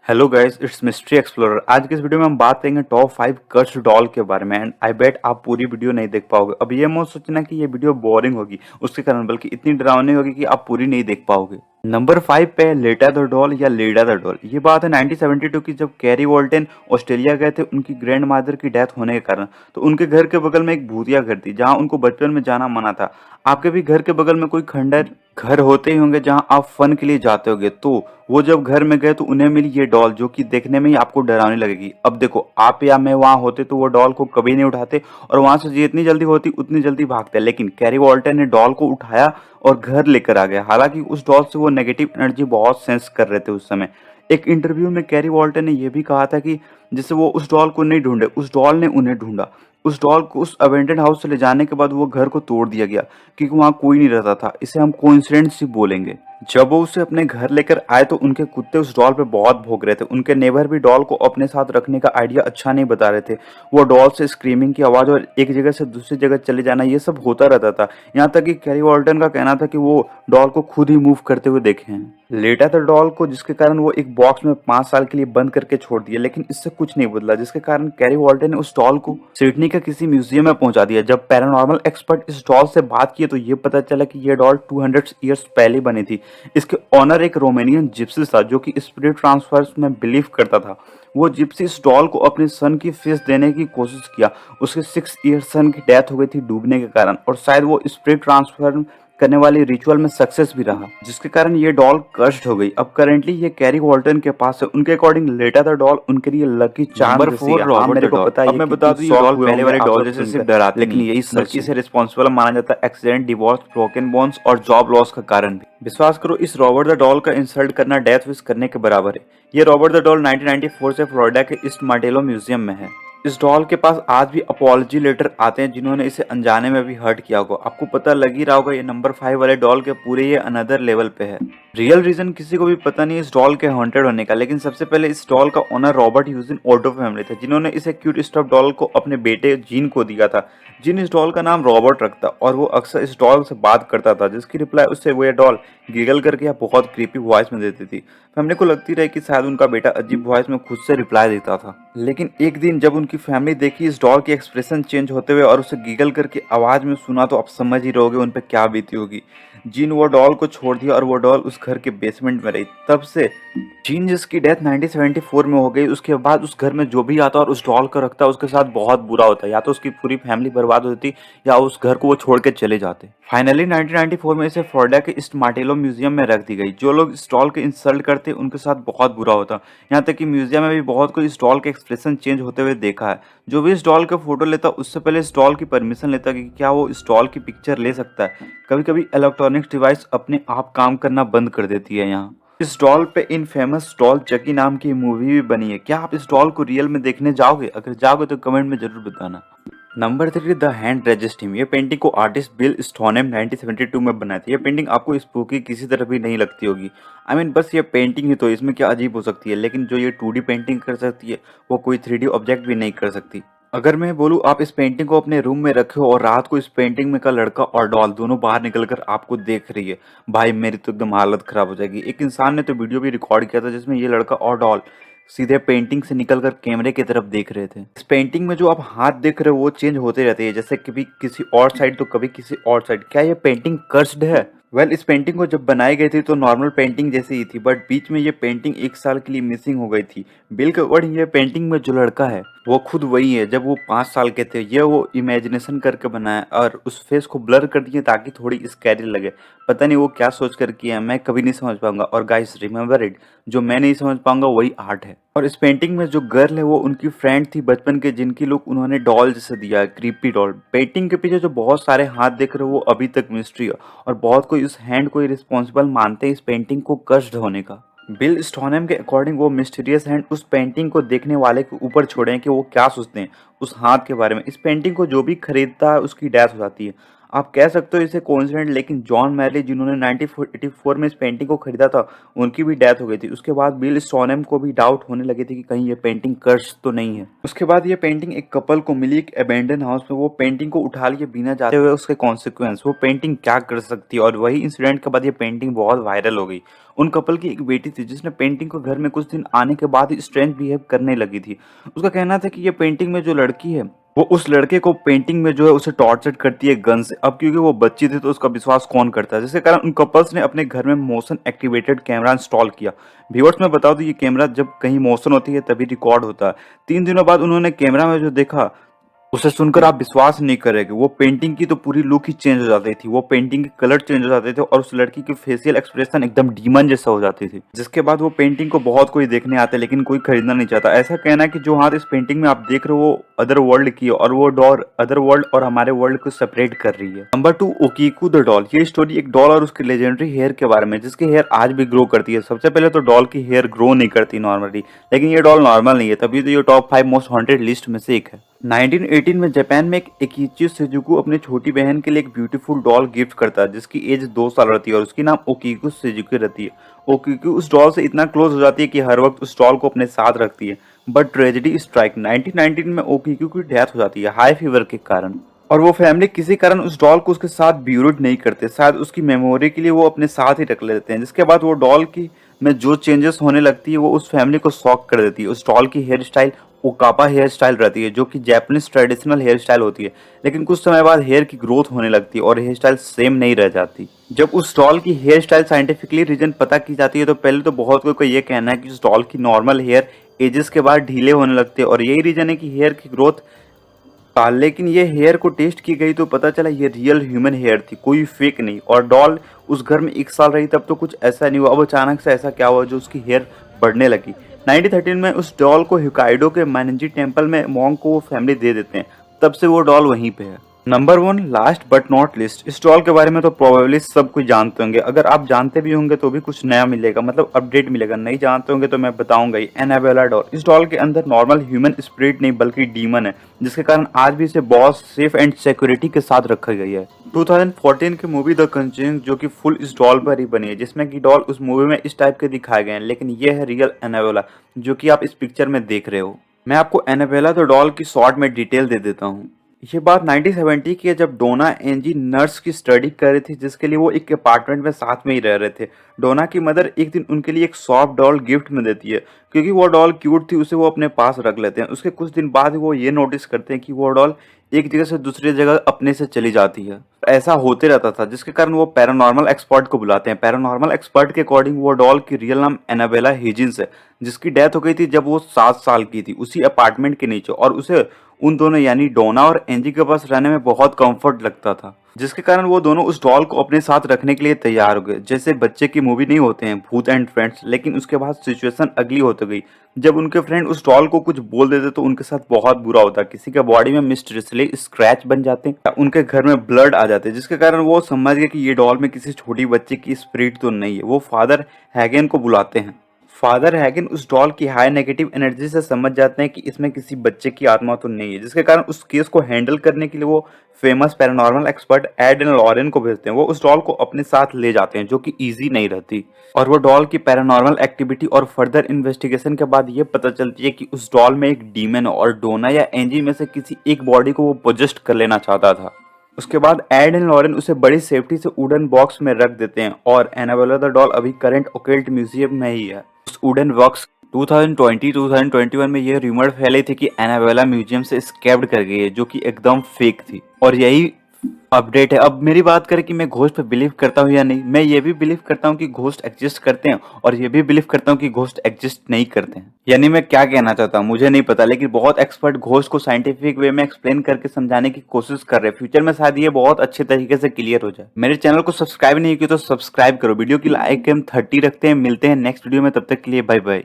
Hello guys, it's mystery explorer. आज के इस वीडियो में हम बात करेंगे टॉप 5 कर्स्ड डॉल के बारे में। एंड आई बेट आप पूरी वीडियो नहीं देख पाओगे। अब ये मत सोचना कि ये वीडियो बोरिंग होगी उसके कारण, बल्कि इतनी डरावनी होगी कि आप पूरी नहीं देख पाओगे। नंबर 5 पे लेटा द डॉल या लेडा द डॉल। ये बात है 1972 की, जब कैरी वॉल्टन ऑस्ट्रेलिया गए थे उनकी ग्रैंड मादर की डेथ होने के कारण। तो उनके घर के बगल में एक भूतिया घर थी जहाँ उनको बचपन में जाना मना था। आपके भी घर के बगल में कोई खंडर घर होते ही होंगे जहां आप फन के लिए जाते होंगे। तो वो जब घर में गए तो उन्हें मिली ये डॉल, जो कि देखने में ही आपको डरावनी लगेगी। अब देखो, आप या मैं वहां होते तो वो डॉल को कभी नहीं उठाते और वहां से जितनी जल्दी होती उतनी जल्दी भागते। लेकिन कैरी वॉल्टन ने डॉल को उठाया और घर लेकर आ गया। हालांकि उस डॉल से वो नेगेटिव एनर्जी बहुत सेंस कर रहे थे उस समय। एक इंटरव्यू में कैरी वॉल्टन ने यह भी कहा था कि जैसे वो उस डॉल को नहीं ढूंढे, उस डॉल ने उन्हें ढूंढा। उस डॉल को उस अबेंडेड हाउस से ले जाने के बाद वो घर को तोड़ दिया गया क्योंकि वहां कोई नहीं रहता था। इसे हम कोइंसिडेंस ही बोलेंगे। जब वो उसे अपने घर लेकर आए तो उनके कुत्ते उस डॉल पे बहुत भौंक रहे थे। उनके नेबर भी डॉल को अपने साथ रखने का आइडिया अच्छा नहीं बता रहे थे। वो डॉल से स्क्रीमिंग की आवाज और एक जगह से दूसरी जगह चले जाना, ये सब होता रहता था। यहाँ तक कि कैरी वॉल्टन का कहना था कि वो डॉल को खुद ही मूव करते हुए देखे हैं। लेटा था डॉल को, जिसके कारण वो एक बॉक्स में 5 साल के लिए बंद करके छोड़ दिया। लेकिन इससे कुछ नहीं बदला, जिसके कारण कैरी वॉल्टन ने उस डॉल को सिडनी के किसी म्यूजियम में पहुंचा दिया। जब पैरानॉर्मल एक्सपर्ट इस डॉल से बात किए तो ये पता चला कि ये डॉल 200 ईयर्स पहले बनी थी। इसके ऑनर एक रोमानियन जिप्सी था जो कि स्पिरिट ट्रांसफर्स में बिलीव करता था। वो जिप्सी इस डॉल को अपने सन की फेस देने की कोशिश किया। उसके 6 ईयर सन की डेथ हो गई थी डूबने के कारण, और शायद वो स्पिरिट ट्रांसफर करने वाली रिचुअल में सक्सेस भी रहा, जिसके कारण ये डॉल कर्स्ड हो गई। अब करंटली ये कैरी वॉल्टन के पास है। उनके अकॉर्डिंग लेटा द डॉल उनके लिए लकी चार्म नंबर जैसी 4 है। हाँ, रॉबर्ट मेरे द को डॉल। पता है अब ये मैं बता कितनी दूं, ये शॉक डॉल हुए पहले होंगे वाले आप डॉल सब जैसे सिर्फ सुनकर, डराती लेकिन नहीं यही बल्कि सच है। इसे रिस्पॉन्सिबल माना जाता है एक्सीडेंट, डिवोर्स, ब्रोकन बोन्स और जॉब लॉस का कारण भी। विश्वास करो, इस रॉबर्ट द डॉल का इंसल्ट करना डेथ विश करने के बराबर है। ये रॉबर्ट द डॉल 1994 से फ्लोरिडा के ईस्ट मार्टेलो म्यूजियम में है। इस डॉल के पास आज भी अपॉलजी लेटर आते हैं जिन्होंने इसे अनजाने में भी हर्ट किया होगा। आपको पता लग ही रहा होगा, ये नंबर 5 वाले डॉल के पूरे ये अनदर लेवल पे है। रियल रीजन किसी को भी पता नहीं इस डॉल के हॉन्टेड होने का, लेकिन सबसे पहले इस डॉल का ओनर रॉबर्ट ह्यूजिन ओटो फैमिली थे, जिन्होंने इसे क्यूट स्टफ डॉल को अपने बेटे जीन को दिया था। जिन इस डॉल का नाम रॉबर्ट रखता और वो अक्सर इस डॉल से बात करता था, जिसकी रिप्लाई उससे वो डॉल गिगल करके या बहुत क्रीपी वॉइस में देती थी। फैमिली को लगती रही कि शायद उनका बेटा अजीब वॉइस में खुद से रिप्लाई देता था। लेकिन एक दिन जब उनकी फैमिली देखी इस डॉल के एक्सप्रेशन चेंज होते हुए और उसे गिगल करके आवाज में सुना, तो आप समझ ही रहोगे उन पे क्या बीती होगी। जीन वो डॉल को छोड़ दिया और वो डॉल उस घर के बेसमेंट में रही। तब से जीन, जिसकी डेथ 1974 में हो गई, उसके बाद उस घर में जो भी आता और उस डॉल को रखता उसके साथ बहुत बुरा होता। या तो उसकी पूरी फैमिली बर्बाद होती या उस घर को वो छोड़ के चले जाते। फाइनली 1994 में इसे फ्लोरिडा के ईस्ट मार्टेलो म्यूजियम में रख दी गई। जो लोग इस डॉल के इंसल्ट करते उनके साथ बहुत बुरा होता। यहाँ तक कि म्यूजियम में भी बहुत कोई इस डॉल के एक्सप्रेशन चेंज होते हुए देखा है। जो भी इस डॉल का फोटो लेता उससे पहले इस डॉल की परमिशन लेता कि क्या वो इस डॉल की पिक्चर ले सकता है। कभी कभी इलेक्ट्रॉनिक्स डिवाइस अपने आप काम करना बंद कर देती है। यहाँ इस डॉल पे इन फेमस डॉल चकी नाम की मूवी भी बनी है। क्या आप इस डॉल को रियल में देखने जाओगे? अगर जाओगे तो कमेंट में जरूर बताना। Number 3, the hand resist him. ये पेंटिंग को आर्टिस्ट बिल स्टोनेम 1972 में बनाई थी। ये पेंटिंग आपको स्पूकी किसी तरह भी नहीं लगती होगी। बस ये पेंटिंग ही तो, इसमें क्या अजीब हो सकती है। लेकिन जो ये 2D पेंटिंग कर सकती है वो कोई 3D ऑब्जेक्ट भी नहीं कर सकती। अगर मैं बोलूँ आप इस पेंटिंग को अपने रूम में रखे हो और रात को इस पेंटिंग में का लड़का और डॉल दोनों बाहर निकलकर आपको देख रही है, भाई मेरी तो एकदम हालत खराब हो जाएगी। एक इंसान ने तो वीडियो भी रिकॉर्ड किया था जिसमें ये लड़का और डॉल सीधे पेंटिंग से निकलकर कैमरे की तरफ देख रहे थे। इस पेंटिंग में जो आप हाथ देख रहे हो वो चेंज होते रहते हैं, जैसे कभी किसी और साइड तो कभी किसी और साइड। क्या ये पेंटिंग कर्स्ड है? इस पेंटिंग को जब बनाई गई थी तो नॉर्मल पेंटिंग जैसी ही थी, बट बीच में ये पेंटिंग 1 साल के लिए मिसिंग हो गई थी। बिल के अकॉर्डिंग ये पेंटिंग में जो लड़का है वो खुद वही है जब वो 5 साल के थे। ये वो इमेजिनेशन करके बनाया और उस फेस को ब्लर कर दिए ताकि थोड़ी स्कैरी लगे। पता नहीं वो क्या सोच कर किया है, मैं कभी नहीं समझ पाऊंगा। और गाइस रिमेंबर इट, जो मैं नहीं समझ पाऊंगा वही आर्ट है। और इस पेंटिंग में जो गर्ल है वो उनकी फ्रेंड थी बचपन के, जिनकी लुक उन्होंने डॉल जैसे दिया है, क्रीपी डॉल। पेंटिंग के पीछे जो बहुत सारे हाथ देख रहे हो वो अभी तक मिस्ट्री है, और बहुत कोई इस हैंड को रिस्पॉन्सिबल मानते हैं इस पेंटिंग को कर्स्ड होने का। बिल स्टोनहम के अकॉर्डिंग वो मिस्टीरियस हैंड उस पेंटिंग को देखने वाले के ऊपर छोड़े कि वो क्या सोचते हैं उस हाथ के बारे में। इस पेंटिंग को जो भी खरीदता है उसकी डेथ हो जाती है। आप कह सकते हो इसे कोइंसिडेंट, लेकिन जॉन मैरली जिन्होंने 1984 में इस पेंटिंग को खरीदा था, उनकी भी डेथ हो गई थी। उसके बाद बिल स्टोनहम को भी डाउट होने लगे थे कि कहीं ये पेंटिंग कर्स तो नहीं है। उसके बाद ये पेंटिंग एक कपल को मिली एक अबेंडन हाउस में। वो पेंटिंग को उठा लिए बिना जाते हुए उसके कॉन्सिक्वेंस, वो पेंटिंग क्या कर सकती है, और वही इंसिडेंट के बाद ये पेंटिंग बहुत वायरल हो गई। उन कपल की एक बेटी थी जिसने पेंटिंग को घर में कुछ दिन आने के बाद ही स्ट्रेंज बिहेव करने लगी थी। उसका कहना था कि ये पेंटिंग में जो लड़की है वो उस लड़के को पेंटिंग में जो है उसे टॉर्चर करती है गन से। अब क्योंकि वो बच्ची थी तो उसका विश्वास कौन करता है, जिसके कारण उन कपल्स ने अपने घर में मोशन एक्टिवेटेड कैमरा इंस्टॉल किया। व्यूअर्स में बता दूं, ये कैमरा जब कहीं मोशन होती है तभी रिकॉर्ड होता है। 3 दिनों बाद उन्होंने कैमरा में जो देखा उसे सुनकर आप विश्वास नहीं करेंगे। वो पेंटिंग की तो पूरी लुक ही चेंज हो जाती थी, वो पेंटिंग के कलर चेंज हो जाते थे और उस लड़की की फेशियल एक्सप्रेशन एकदम डीमन जैसा हो जाती थी। जिसके बाद वो पेंटिंग को बहुत कोई देखने आते लेकिन कोई खरीदना नहीं चाहता। ऐसा कहना है कि जो हाथ इस पेंटिंग में आप देख रहे हो वो अदर वर्ल्ड की है और वो डॉल अदर वर्ल्ड और हमारे वर्ल्ड को सेपरेट कर रही है। Number 2, Okiku the doll. ये स्टोरी एक डॉल और उसके लेजेंडरी हेयर के बारे में, जिसकी हेयर आज भी ग्रो करती है। सबसे पहले तो डॉल की हेयर ग्रो नहीं करती नॉर्मली, लेकिन ये डॉल नॉर्मल नहीं है, तभी तो ये टॉप 5 मोस्ट हॉन्टेड लिस्ट में से एक है। 1918 में जापान में एक एकिची शिजुकू अपनी छोटी बहन के लिए एक ब्यूटीफुल डॉल गिफ्ट करता है जिसकी एज 2 साल रहती है और उसकी नाम ओकीकू शिजुकी रहती है। ओकीकू उस डॉल से इतना क्लोज हो जाती है कि हर वक्त उस डॉल को अपने साथ रखती है। बट ट्रेजेडी स्ट्राइक, 1919 में ओकीकू की डेथ हो जाती है हाई फीवर के कारण, और वो फैमिली किसी कारण उस डॉल को उसके साथ ब्यूरिड नहीं करते। शायद उसकी मेमोरी के लिए वो अपने साथ ही रख लेते हैं। जिसके बाद वो डॉल की में जो चेंजेस होने लगती है वो उस फैमिली को शॉक कर देती है। उस डॉल की हेयर स्टाइल ओकापा हेयर स्टाइल रहती है जो कि जापानीज ट्रेडिशनल हेयर स्टाइल होती है, लेकिन कुछ समय बाद हेयर की ग्रोथ होने लगती है और हेयर स्टाइल सेम नहीं रह जाती। जब उस डॉल की हेयर स्टाइल साइंटिफिकली रीजन पता की जाती है तो पहले तो बहुत कोई का ये कहना है कि उस डॉल की नॉर्मल हेयर एजेस के बाद ढीले होने लगते हैं और यही रीजन है कि हेयर की ग्रोथ का। लेकिन ये हेयर को टेस्ट की गई तो पता चला ये रियल ह्यूमन हेयर थी, कोई फेक नहीं। और डॉल उस घर में 1 साल रही तब तो कुछ ऐसा नहीं हुआ। अब अचानक से ऐसा क्या हुआ जो उसकी हेयर बढ़ने लगी। 1913 में उस डॉल को होक्काइडो के मानिंजी टेम्पल में मॉन्क को वो फैमिली दे देते हैं, तब से वो डॉल वहीं पे है। Number 1, last but not list. इस डॉल के बारे में तो प्रोबेबली सब कुछ जानते होंगे। अगर आप जानते भी होंगे तो भी कुछ नया मिलेगा, मतलब अपडेट मिलेगा। नहीं जानते होंगे तो मैं बताऊंगा ही। Annabelle doll. इस डॉल के अंदर नॉर्मल ह्यूमन स्पिरिट नहीं बल्कि डीमन है, जिसके कारण आज भी इसे बहुत सेफ एंड सिक्योरिटी के साथ रखा गया है। 2014 की मूवी द कंजरिंग जो कि फुल इस डॉल पर ही बनी है, जिसमें कि डॉल उस मूवी में इस टाइप के दिखाए गए हैं, लेकिन ये है रियल एनाबेला जो कि आप इस पिक्चर में देख रहे हो। मैं आपको एनाबेला द डॉल की शॉर्ट में डिटेल दे देता हूँ। ये बात 1970 की है जब डोना एंजी नर्स की स्टडी कर रही थी, जिसके लिए वो एक अपार्टमेंट में साथ में ही रह रहे थे। डोना की मदर एक दिन उनके लिए एक सॉफ्ट डॉल गिफ्ट में देती है। क्योंकि वो डॉल क्यूट थी उसे वो अपने पास रख लेते हैं। उसके कुछ दिन बाद वो ये नोटिस करते हैं कि वो डॉल एक जगह से दूसरी जगह अपने से चली जाती है। ऐसा होते रहता था, जिसके कारण वो पैरानॉर्मल एक्सपर्ट को बुलाते हैं। पैरानॉर्मल एक्सपर्ट के अकॉर्डिंग वो डॉल की रियल नाम एनाबेला हिजिन्स है, जिसकी डेथ हो गई थी जब वो 7 साल की थी, उसी अपार्टमेंट के नीचे। और उसे उन दोनों यानी डोना और एंजी के पास रहने में बहुत कंफर्ट लगता था, जिसके कारण वो दोनों उस डॉल को अपने साथ रखने के लिए तैयार हो गए। जैसे बच्चे की मूवी नहीं होते हैं भूत एंड फ्रेंड्स, लेकिन उसके बाद सिचुएशन अगली होती गई। जब उनके फ्रेंड उस डॉल को कुछ बोल देते तो उनके साथ बहुत बुरा होता। किसी के बॉडी में मिस्टीरियसली स्क्रैच बन जाते या उनके घर में ब्लड आ जाते, जिसके कारण वो समझ गए कि ये डॉल में किसी छोटी बच्चे की स्पिरिट तो नहीं है। वो फादर हैगन को बुलाते हैं। फादर हैगन उस डॉल की हाई नेगेटिव एनर्जी से समझ जाते हैं कि इसमें किसी बच्चे की आत्मा तो नहीं है, जिसके कारण उस केस को हैंडल करने के लिए वो famous paranormal expert Ed and Lorraine को भेजते हैं। वो उस डॉल को अपने साथ ले जाते हैं, जो कि इजी नहीं रहती। और वो डॉल की पैरानॉर्मल एक्टिविटी और फर्दर इन्वेस्टिगेशन के बाद ये पता चलती है कि उस डॉल में एक डीमन है और डोना या एंजी में से किसी एक बॉडी को वो पोजेस्ट कर लेना चाहता था। उसके बाद एड एंड लॉरेन उसे बड़ी सेफ्टी से वुडन बॉक्स में रख देते हैं और एनाबेला द डॉल अभी करंट ओकल्ट म्यूजियम में ही है। उस वुडन बॉक्स 2020-2021 में ये रूमर फैली थी कि एनाबेला म्यूजियम से स्कैप्ड कर गई है, जो कि एकदम फेक थी। और यही अपडेट है। अब मेरी बात करें कि मैं घोस्ट पे बिलीव करता हूँ या नहीं, मैं ये भी बिलीव करता हूँ कि घोस्ट एग्जिस्ट करते हैं और ये भी बिलीव करता हूँ कि घोस्ट एग्जिस्ट नहीं करते हैं। यानी मैं क्या कहना चाहता हूँ मुझे नहीं पता, लेकिन बहुत एक्सपर्ट घोस्ट को साइंटिफिक वे में एक्सप्लेन करके समझाने की कोशिश कर रहे हैं। फ्यूचर में शायद ये बहुत अच्छे तरीके से क्लियर हो जाए। मेरे चैनल को सब्सक्राइब नहीं किया तो सब्सक्राइब करो। वीडियो की लाइक हम 30 रखते हैं। मिलते हैं नेक्स्ट वीडियो में, तब तक के लिए बाय बाय।